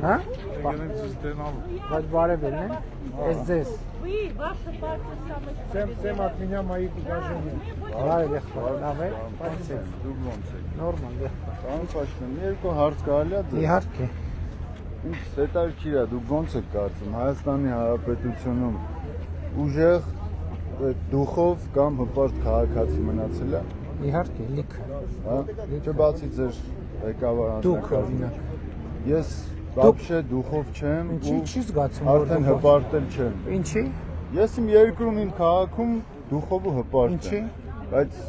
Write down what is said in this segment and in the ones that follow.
Հա։ Գնանք ցույց տենալու։ Բայց բարևելն է։ Էս ձեզ։ Всем от меня мои предложения. Բարև եղբայր, լավ է։ Բայց Դուք ո՞նց եք։ նորմալ է։ Պարոն Փաշինյան, երկու հարց կարելի է ձեզ։ Իհարկե։ Ինձ հետաքրքիր է, դուք ո՞նց եք կարծում Հայաստանի Հանրապետությունում ուժեղ դուխով կամ հպարտ քաղաքացի մնացել է։ Իհարկե, լիք։ Հա։ Չէ բացի ձեր ղեկավար Դուք անձնական։ օրինակ։ Ես вообще դուխով չեմ Ինչի չի զգացում արդեն հպարտել չեմ։ Ինչի։ Ես իմ երկրում իմ քաղաքում դուխով ու հպարտ Ինչի։ եմ։ Բայց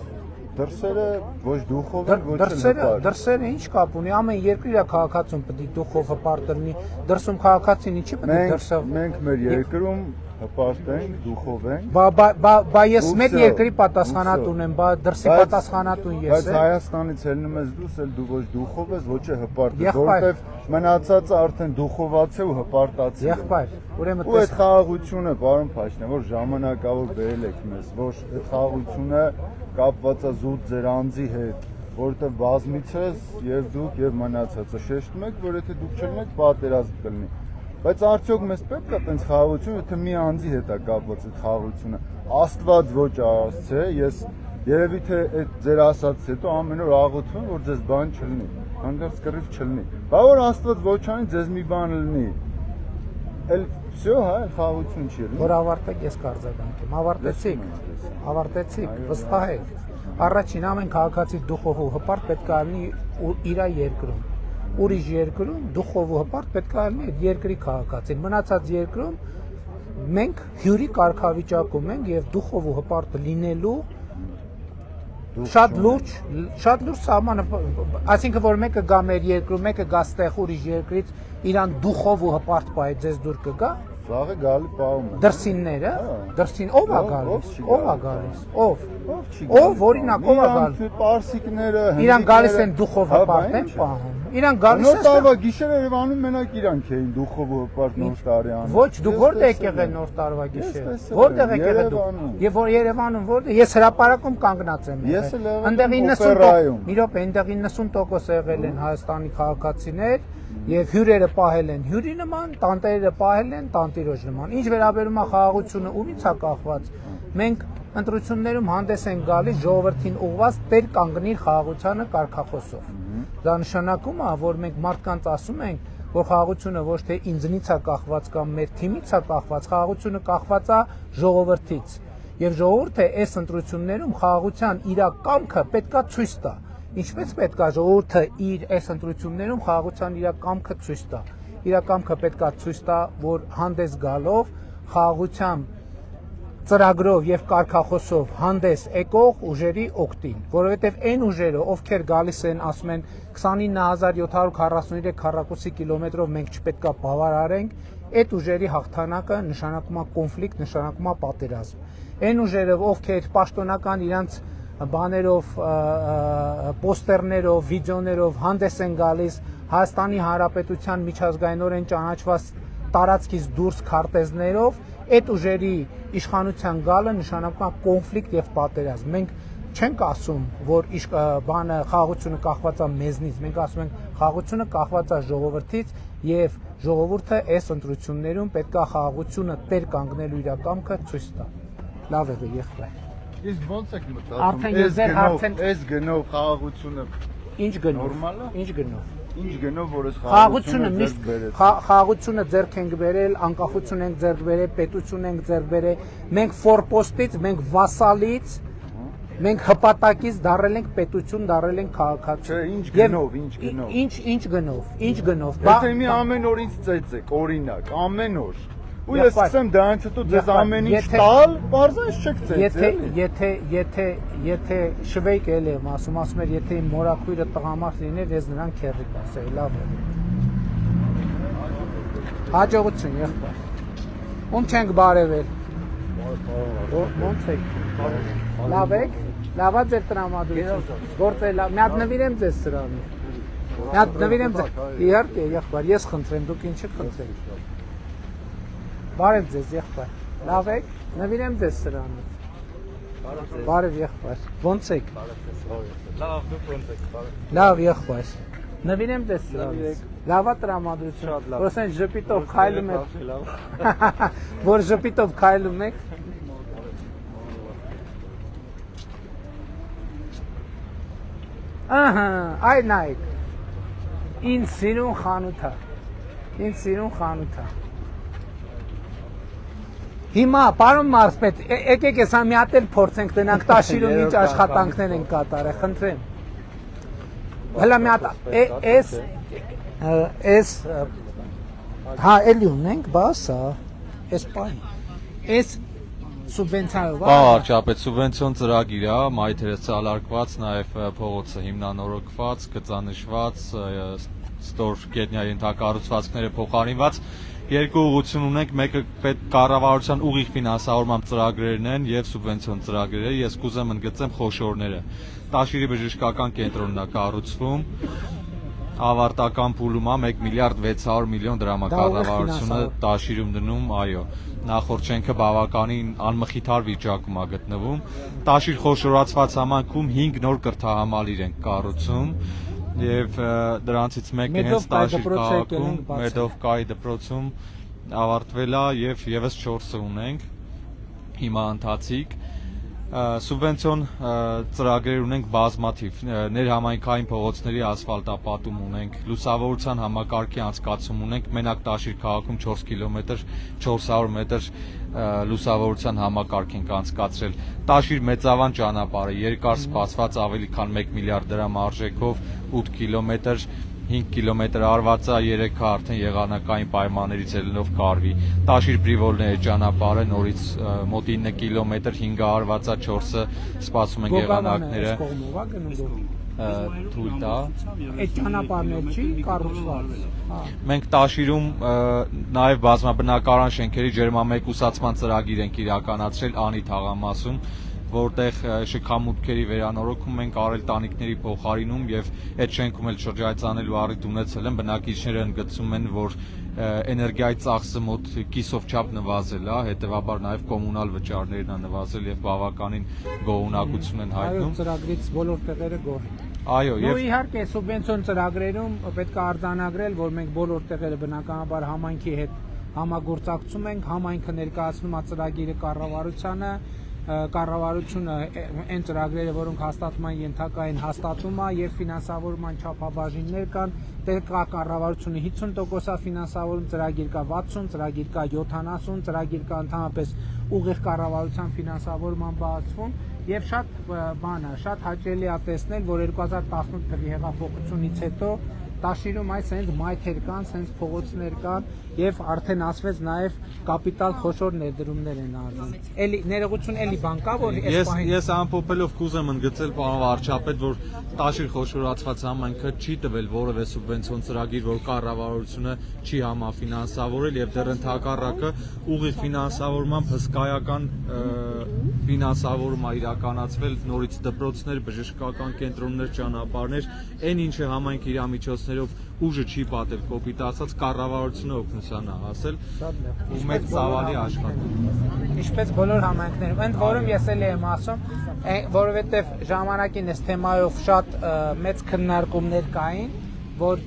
դրսերը ոչ դուխով են, ոչ էլ հպարտ։ Դրսերը ինչ կապ ունի, ամեն երկրի իր քաղաքացուն պետք է դուխով հպարտ լինի, դրսում քաղաքացին ինչի պետք է դրսով։ Մենք մեր երկրում հպարտ ենք, դուխով ենք։ Բա ես մեր երկրի պատասխանատուն եմ, բա դրսի պատասխանատուն ես Բայց եմ։ Հայաստանից ելնում ես դուրս, էլ դու ոչ դուխով ես, ոչ էլ հպարտ ես, Եղբայր։ որովհետև մնացածը արդեն դուխովաց է ու հպարտացել է։ Եղբայր, ուրեմն Ու այդ խաղաղությունը, պարոն Փաշինյան, որ ժամանակավոր բերել եք մեզ, որ այդ խաղաղությունը կապված է զուտ ձեր անձի հետ, որովհետև բազմից ես եւ դուք եւ մնացածը շեշտում եք, որ եթե դուք չլինեք, պատերազմ կլինի։ Բայց արդյոք մեզ պետք է այդպես խաղաղություն, եթե մի անձի հետ է կապված այդ խաղաղությունը։ Աստված ոչ արարած է, ես երևի թե այդ ձեր ասածից հետո ամեն օր աղոթում եմ, որ ձեզ բան չլինի, հանկարծ կռիվ չլինի։ Բա որ Աստված ոչ անի, ձեզ մի բան լինի։ Էլ всё, հա, խաղաղություն չի լինի։ որ ավարտեք ես կարձագանք եմ, ավարտեցիք, վստահ եք։ Առաջին ամեն քաղաքացի դուխով ու հպարտ պետք է լինի իր երկրում։ Ուրիշ երկրում դուխով ու հպարտ պետք է լինի այդ երկրի քաղաքացին։ Մնացած երկրում մենք հյուրի կարգավիճակում ենք եւ դուխով ու հպարտ լինելու շատ լուրջ սահմանը, այսինքն որ մեկը գա մեր երկրում, մեկը գա ստեղ ուրիշ երկրից, իրան դուխով ու հպարտ բայ ձեզ դուր կգա։ Սաղը գալի պահում է։ Դրսինները, դրսին ով է գալիս, ով, օրինակ ով է գալիս։ Պարսիկները, Իրան գալիս են դուխով հպարտ են պահում։ Իրան գալիս Նոր են։ տարվա գիշերը Երևանում մենակ իրանք էին դուխով ու հպարտ նոր տարի անում։ Ոչ, դուք որտեղ եք եղել նոր տարվա գիշերը։ Որտեղ եք եղել դուք։ Եվ որ Երևանում որտեղ ես հրապարակում կանգնած եմ եղել։ Ես էլ եղել եմ Այնտեղ 90%, օպերայում։ մի րոպե, այնտեղ 90% եղել են Հայաստանի քաղաքացիներ եւ հյուրերը պահել են հյուրի նման, տանտերերը պահել են տանտիրոջ նման։ Ինչ վերաբերում է խաղաղությունը, ումից է կախված։ Մենք ընտրություններում հանդես են գալիս ժողովրդին ուղղված տեր կանգնիր խաղաղությանը կարգախոսով։ Դա նշանակում է, որ մենք մարդկանց ասում ենք, որ խաղաղությունը ոչ թե ինձնից է կախված կամ մեր թիմից է կախված, խաղաղությունը կախված է ժողովրդից։ Եվ ժողովուրդը այս ընտրություններում խաղաղության իր կամքը պետքա ցույց տա։ Ինչպես պետք է ժողովուրդը իր այս ընտրություններում խաղաղության իր կամքը ցույց տա։ Իր կամքը պետք է ցույց տա, որ հանդես գալով խաղաղության ծրագրով եւ կարգախոսով հանդես եկող ուժերի օգտին, որովհետեւ այն ուժերը, ովքեր գալիս են, ասում են 29743 քառակուսի կիլոմետրով մենք չպետքա բավարարենք, այդ ուժերի հաղթանակը նշանակում է կոնֆլիկտ, նշանակում է պատերազմ։ Այն ուժերը, ովքեր պաշտոնական իրանց բաներով, պոստերներով, վիդեոներով հանդես են գալիս Հայաստանի Հանրապետության միջազգայինորեն ճանաչված տարածքից դուրս քարտեզներով, այդ ուժերի իշխանության գալը նշանակում է կոնֆլիկտ եւ պատերազմ։ Մենք չենք ասում, որ բանը խաղաղությունը կախված է մեզնից, մենք ասում ենք խաղաղությունը կախված է ժողովրդից եւ ժողովուրդը այս ընտրություններում պետք է խաղաղությունը տեր կանգնելու իր կամքը ցույց տա։ Լավ է եղբայր։ Իսկ ո՞նց եք Արդեն մտածում։ ես ձեր հարցեն Այս գնով խաղաղությունը ինչ գնով։ նորմալ է։ Ինչ գնով։ Ինչ գնով որ այս Խաղաղությունը միշտ խաղաղությունը ձեռք ենք բերել, անկախություն ենք ձեռք բերել, պետություն ենք ձեռք բերել։ Մենք ֆորպոստից, մենք վասալից, մենք հպատակից դարել ենք պետություն, դարել ենք քաղաքացի։ Չէ, ինչ գնով։ Ինչ գնով։ Եթե մի ամեն օր ինձ ծեծեք, օրինակ, ամեն օր։ Ու ես սկսեմ դրանից հետո ձեզ ամեն ինչ տալ, բարձրաց չեք ծեծել։ Եթե շվեյք էլ եմ ասում էր, եթե իմ մորաքույրը տղամարդ լիներ, ես նրան քեռիկ ասեի, լավ է։ Հաջողություն եղբայր։ Ում չենք բարևել։ Ոնց եք։ Լավ եք։ Լավա ձեր տրամադրություն։ Գործը լավ։ Մի հատ նվիրեմ ձեզ սրանից։ Մի հատ նվիրեմ ձեզ։ Իհարկե, եղբայր, ես խնդրեմ, դուք ինչ եք խնդրել։ Բարև ձեզ եղբայր։ Լավ եք։ Նվիրեմ ձեզ սրանից։ Բարև եղբայր։ Ոնց եք։ Լավ, դուք ոնց եք։ Լավ եղբայր։ Նվիրեմ ձեզ սրանից։ Լավա տրամադրություն։ Որ ասեն ժպիտով քայլում եք։ Որ ժպիտով քայլում եք։ Ահա, այ նայեք։ Ինձ սիրուն խանութ է։ Հիմա, պարոն մարզպետ, եկեք ես մի հատ էլ փորձենք տնանք Տաշիրում ինչ աշխատանքներ են կատարել, խնդրեմ։ Հələ մի հատ էս հա էլի ունենք, բաս հա, էս պահի։ Էս սուբվենցիայով Բա արժապետ սուբվենցիոն ծրագիր է, մայթերը ցալարկված, նաև փողոցը հիմնանորոգված, գծանշված, ստոր գետնյա ենթակառուցվածքները փոխարինված։ Երկու ուղղություն ունենք, մեկը կառավարության ուղիղ ֆինանսավորման ծրագրերն են եւ սուբվենցիոն ծրագրերը։ Ես կուզեմ ընդգծեմ խոշորները։ Տաշիրի բժշկական կենտրոնն է կառուցվում, ավարտական փուլում է 1 միլիարդ 600 միլիոն դրամա կառավարությունը Տաշիրում դնում, այո։ Նախորդ շենքը բավականին անմխիթար վիճակում է գտնվում։ Տաշիր խոշորացված համայնքում 5 նոր կրթահամալիր են կառուցում եւ դրանցից մեկը հենց Տաշիր քաղաքում Մեդովկայի դպրոցում ավարտվել է եւ եւս 4-ը ունենք հիմա ընթացիկ սուբվենցիոն ծրագրեր ունենք բազմաթիվ ներհամայնքային փողոցների ասֆալտապատում ունենք լուսավորության համակարգի անցկացում ունենք մենակ Տաշիր քաղաքում 4 կիլոմետր 400 մետր լուսավորության համակարգ ենք անցկացրել Տաշիր մեծավան ճանապարհը երկար սպասված ավելի քան 1 միլիարդ դրամ արժեքով 8 կիլոմետր 5 կիլոմետր արված է 3-ը արդեն եղանակային պայմաններից ելնելով կարվի Տաշիր Պրիվոլների ճանապարհը նորից մոտ 9 կիլոմետր 5-ը արված է 4-ը սպասում են եղանակները թույլ տա այդ ճանապարհներ չի կառուցված մենք Տաշիրում նաև բազմաբնակարան շենքերի ջերմամեկուսացման ծրագիր ենք իրականացրել Անի թաղամասում որտեղ շքամուտքերի վերանորոգում ենք արել տանիքների փոխարինում եւ այդ շենքում էլ շրջայցանելու առիթ ունեցել են բնակիչները ընդգծում են որ էներգիայի ծախսը մոտ կիսով չափ նվազել է հետեւաբար նաեւ կոմունալ վճարներն են նվազել եւ բավականին գոհունակություն են հայտնում ծրագրից բոլոր տեղերը գոհ այո եւ իհարկե սուբվենցիոն ծրագրերում պետք է արձանագրել որ մենք բոլոր տեղերը բնականաբար համայնքի հետ համագործակցում ենք համայնքը ներկայացնում է ծրագիրը կառավարությանը կառավարությունը այն ծրագրերը, որոնք հաստատման ենթակա են հաստատում է եւ ֆինանսավորման չափաբաժիններ կան, տեղկա կառավարությունը 50% ֆինանսավորում, ծրագիր կա 60, ծրագիր կա 70, ծրագիր կա ընդհանրապես ուղիղ կառավարության ֆինանսավորման բացվում եւ շատ բան է, շատ հաճելի է տեսնել, որ 2018 թվականի հեղափոխությունից հետո Տաշիրում այս հենց մայթեր կան, հենց փողոցներ կան եւ արդեն ասվեց նաեւ կապիտալ խոշոր ներդրումներ են արվում։ Էլի ներողություն էլի բան կա որ ես ամփոփելով կուզեմ ընդգծել պարոն վարչապետ որ Տաշիր խոշորացված համայնքը չի տվել որևէ սուբվենցիոն ծրագիր որ կառավարությունը չի համաֆինանսավորել եւ դեռ ընդհակառակը ուղիղ ֆինանսավորմամբ հսկայական ֆինանսավորում է իրականացվել նորից դպրոցներ, բժշկական կենտրոններ, ճանապարհներ, այն ինչը համայնքի իր միջոցներով ուժը չի պատել կոպիտ ասած կառավարությունը օգնության է հասել ու մեծ ծավալի աշխատում ինչպես բոլոր համայնքներում ընդ որում ես էլ եմ ասում որովհետեւ ժամանակին այս թեմայով շատ մեծ քննարկումներ կային որ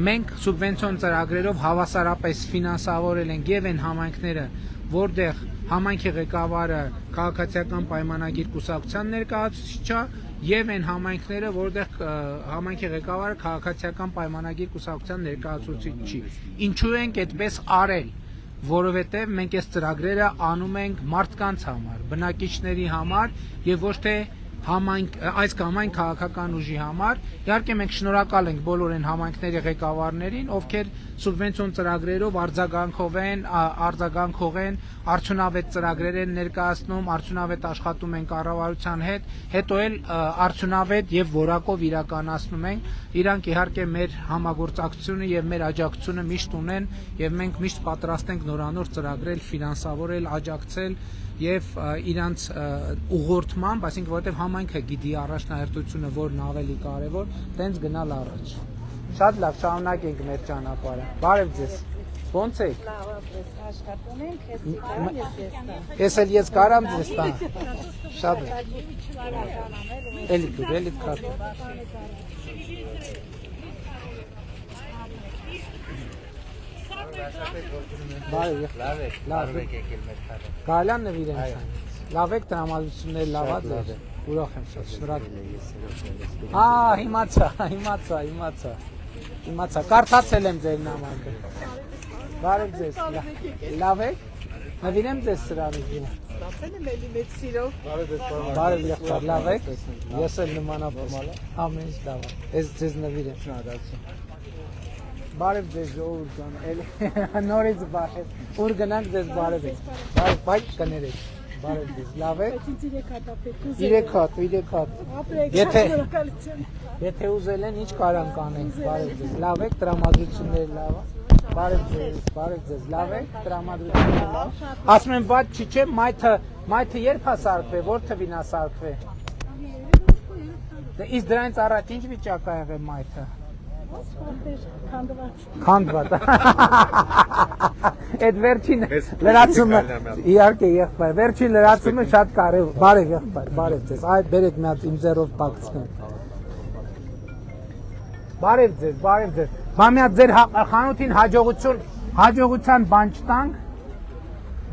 մենք սուբվենցիոն ծրագրերով հավասարապես ֆինանսավորել ենք եւ այն համայնքները որտեղ համայնքի ղեկավարը քաղաքացիական պայմանագիր կուսակցության ներկայացուցիչ է եւ այն համայնքները որտեղ համայնքի ղեկավարը քաղաքացիական պայմանագիր կուսակցության ներկայացուցիչ չի ինչու ենք այդպես արել որովհետեւ մենք այս ծրագրերը անում ենք մարդկանց համար բնակիչների համար եւ ոչ թե այս կամ այն քաղաքական ուժի համար իհարկե մենք շնորհակալ ենք բոլոր այն համայնքների ղեկավարներին ովքեր սուբվենցիոն ծրագրերով արձագանքող են արդյունավետ ծրագրեր են ներկայացնում արդյունավետ աշխատում են կառավարության հետ հետո էլ արդյունավետ եւ որակով իրականացնում են իրանք իհարկե մեր համագործակցությունը եւ մեր աջակցությունը միշտ ունեն եւ մենք միշտ պատրաստ ենք նորանոր ծրագրեր ֆինանսավորել աջակցել եւ իրանց ուղղորդմամբ, այսինքն որովհետեւ համայնքը գիտի առաջնահերթությունը որն ավելի կարեւոր, տենց գնալ առաջ։ Շատ լավ, շարունակենք մեր ճանապարհը։ Բարև ձեզ։ Ո՞նց եք։ Լավ, աշխատում ենք, ես էլ կարամ ձեզ տան։ Շատ լավ։ Էլի քար։ Բարև եղբայր։ Լավ եկել մեր քարը։ Գալան նվիրեմ ցան։ Լավ եք տրամադրությունները լավա ձեր։ Ուրախ եմ շատ, շնորհակալ։ Իմացա, կարդացել եմ ձեր նամակը։ Բարև ձեզ։ Լավ եք։ Նվիրեմ ձեզ սրանից։ Ստացել եմ էլի մեծ սիրով։ Բարև եղբայր, լավ եք։ Ես էլ նմանապես ամեն ինչ լավ է։ Ես ձեզ նվիրեմ։ Շնորհակալություն։ Բարև ձեզ ժողովուրդ ջան, էլի նորից բարև։ Ուր գնանք ձեզ բարև եք։ Բարև, բայ կներեք։ Բարև ձեզ, լավ եք։ Ինձ 3 հատ ապեք ուզել։ 3 հատ։ Ապրեք, Եթե- շնորհակալություն։ Եթե ուզել են, ինչ կարան կանենք, բարև ձեզ։ Լավ եք, տրամադրությունները լավ է։ Բարև ձեզ, լավ եք, տրամադրությունները լավ։ Ասում եմ, բաց չի չէ, մայթը երբ է սարքվե, որ թվին է սարքվե։ Դե իսկ դրանից առաջ ինչ վիճակ է եղել մայթը։ Քանդված։ Այդ վերջին լրացումը իհարկե եղբայր, վերջին լրացումը շատ կարևոր։ Բարև եղբայր, բարև ձեզ։ Այդ բերեք մի հատ իմ ձեռով պակցնեմ։ Բարև ձեզ։ Բա մի հատ ձեր խանութին հաջողության բան չտանք։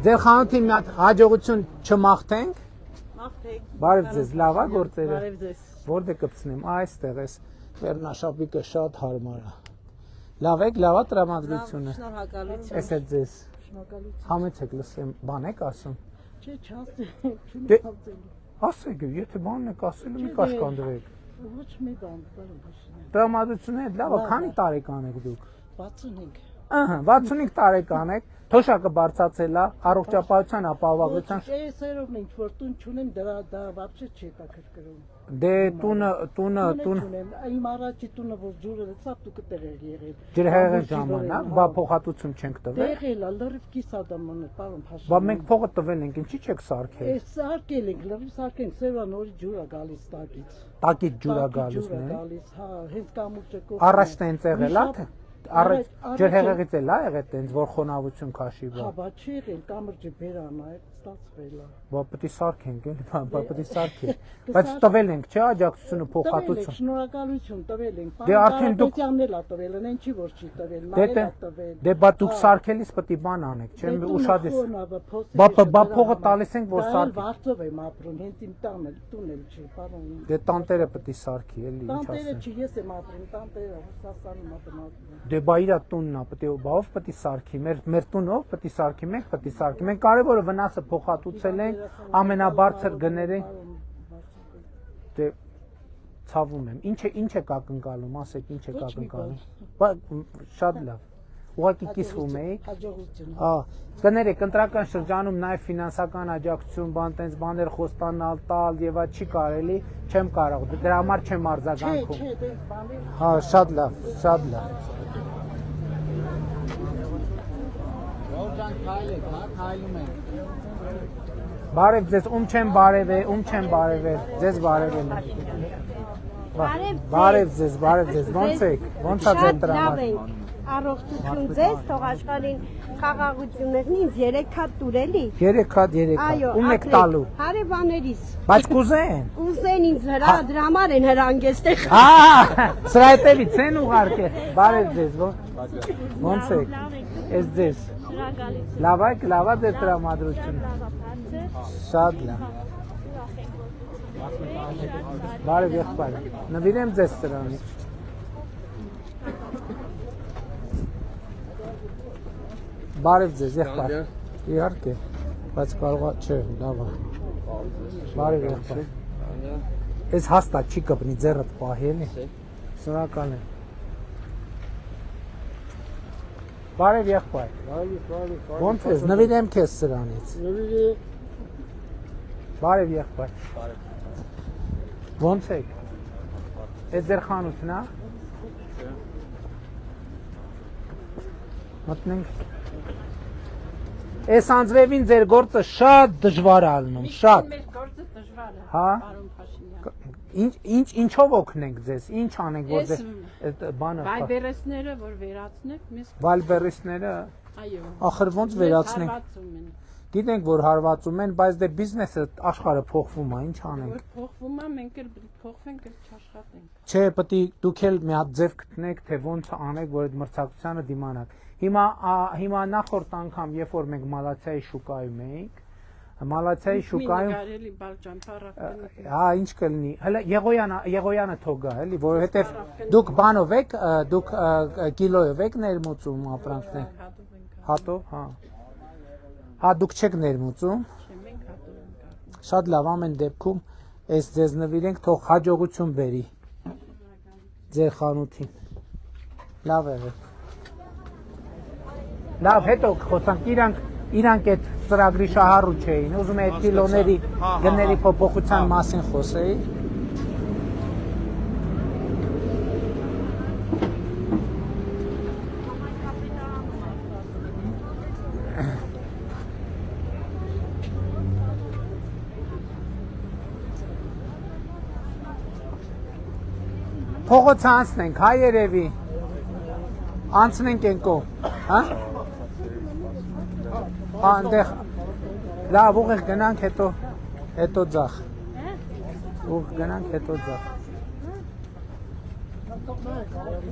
Ձեր խանութին մի հատ հաջողություն չմաղթենք։ Մաղթեք։ Բարև ձեզ, լավ է գործերը։ Բարև ձեզ։ Որտե կպցնեմ, այստեղ էս վերնաշապիկը շատ հարմար է։ Լավ եք, լավ է տրամադրությունը։ Շնորհակալություն։ Էս է ձեզ։ Շնորհակալություն։ Համեցեք լսեմ, բան եք ասում։ Չէ, Դե- չասել։ Ասեք, եթե բանն եք ասելու, մի կաշկանդվեք։ Ոչ մի բան, բարի։ Տրամադրությունը լավ է, քանի տարեկան եք դուք։ 65։ Ահա, 65 տարեկան եք, թոշակը բարձացել է, առողջապահության ապահովագրության Ես երևն ինչ որ տուն չունեմ, դա вообще չի հետաքրքրում։ դե տունը Չունեմ, իմ առաջի տունը որ ջուրը լցավ դուք տեղ եղել։ ջրհեղեղի ժամանակ, բա փոխհատուցում չենք տվել։ Տեղել, լրիվ կիսադամանը, պարոն Փաշինյան։ Բա մենք փողը տվել ենք, ինչի՞ չեք սարքել։ Էս սարքել ենք, լրիվ սարքենք, սերվա նորի ջուր է գալիս տակից։ Տակից ջուր է Տակից գալիս, ջուր է նե։ գալիս, հա, հենց կամուրջը կողմն է։ Առաջ տենց եղել է, թե առաջ Առաջ- ջրհեղեղից էլ է եղել տենց, որ խոնավություն քաշի Հա, բա։ բա չի եղել, կամուրջը բերան է, ստացվել է։ Բա պետք է սարքենք, էլի, բա պետք է սարքենք։ Բայց տվել ենք, չէ՞, աջակցությունը Տվել փոխհատուցում։ ենք, շնորհակալություն տվել ենք։ Դե արդեն դուք- Կարապետյանն էլ է տվել, այն չի որ չի տվել, նա Դե էլ է տվել։ դե բա դուք Հա։ սարքելիս պետք է բան անեք, չէ՞, Դե ուշադիր։ տունը խոնավ է, փոստը Բա շեշտը փողը դրա տալիս ենք, որ Դա էլ սարքի։ Վարձով եմ ապրում, հենց իմ տանը, տուն էլ չի, պարոն։ Դե տանտերը պետք է սարքի, էլի, ինչ Տանտերը ասեմ։ չի, ես եմ ապրում, տանտերը Ռուսաստանում ապրում։ Դե բա իրա տունն է, պետք է բա ով պետք է սարքի, մեր տունով պետք է սարքի, մենք պետք է սարքի։ Մենք կարևորը վնասը փոխհատուցել ենք, ամենաբարձր գներեն։ Դե ցավում եմ։ Ինչ է կակնկալում, ասեք, ինչ է Ոչ մի կակնկալում։ Բա շատ լավ։ Ուղղակի կիսվում էի։ Հաջողություն։ Հա, կներեք, ընտրական շրջանում նաև ֆինանսական աջակցություն, բան տենց բաներ խոստանալ, տալ եւ այդ չի կարելի, չեմ կարող։ Դրա համար չեմ Չէ, արձագանքում։ չէ, դե բանի Հա, շատ լավ, շատ լավ։ Բարև ձեզ, ում չեմ բարևել, ձեզ բարևել եմ։ Բարև ձեզ, ոնց եք, ոնց է ձեր տրամադրը։ Առողջություն ձեզ, թող աշխարհին խաղաղություններն ինձ 3 հատ տուրելի։ 3 հատ, ում եք տալու։ Հարևաներիս։ Բայց կուզեն։ Ուզեն ինձ դրա համար են հրանգեստեղ։ Սրա հետևից են ուղարկել։ Բարև ձեզ, ոնց եք։ Էս ձեզ։ Լավ եք, լավ է ձեր տրամադրությունը։ Շատ լավ։ Բարև եղբայր։ Նվիրեմ ձեզ սրանից։ Բարև ձեզ եղբայր։ Իհարկե, բայց կարող է, չէ, լավ է։ Բարև եղբայր։ Էս հաստատ չի կպնի ձեռդ պահելի։ Շնորհակալ եմ։ Բարև եղբայր։ Ոնց ես, նվիրեմ քեզ սրանից։ Բարև եղբայր։ Ոնց եք։ Էս ձեր խանութն է։ Մտնենք։ Էս անձրևին ձեր գործը շատ դժվար է ալնում, շատ։ Մեր գործը դժվար է, Հա։ պարոն Փաշինյան։ Ինչով օգնենք ձեզ, ինչ անենք, որ Ես այդ բանը վայբերեսները որ վերացնեք, մեզ վալբերիսները, այո։ ախր ոնց վերացնենք։ Հարվածում են։ Գիտենք, որ հարվածում են, բայց դե բիզնեսը աշխարհը փոխվում է, ինչ անենք։ Փոխվում է, մենք էլ փոխվենք, էլ չաշխատենք։ Չէ, պետք է դուք էլ մի հատ ձև գտնեք, թե ոնց անեք, որ այդ մրցակցությանը դիմանաք։ Հիմա նախորդ անգամ, երբ որ մենք Մալացիայի շուկայում էինք, Մալացիայի շուկայում Նկարելի բալջան փառատոնը։ հա, ինչ կլինի։ Հələ Եղոյանը թողա, էլի, որովհետև դուք բանով եք, դուք կիլոյով եք ներմուծում ապրանքներ։ Հատով, հա։ Հա, դուք չեք ներմուծում։ Մենք հատով ենք։ Շատ լավ, ամեն դեպքում այս ձեզ նվիրենք, թող հաջողություն բերի ձեր խանութին։ Լավ եղեք։ Լավ, հետո խոսանք իրանք այդ ծրագրի շահառու չէին, ուզում է այդ կիլոների գների փոփոխության մասին խոսեի։ Փողոց անցնենք, հա երևի։ Անցնենք են կողմ, հա։ Այնտեղ լավ ուղիղ գնանք հետո ձախ։ Ուղիղ գնանք հետո ձախ։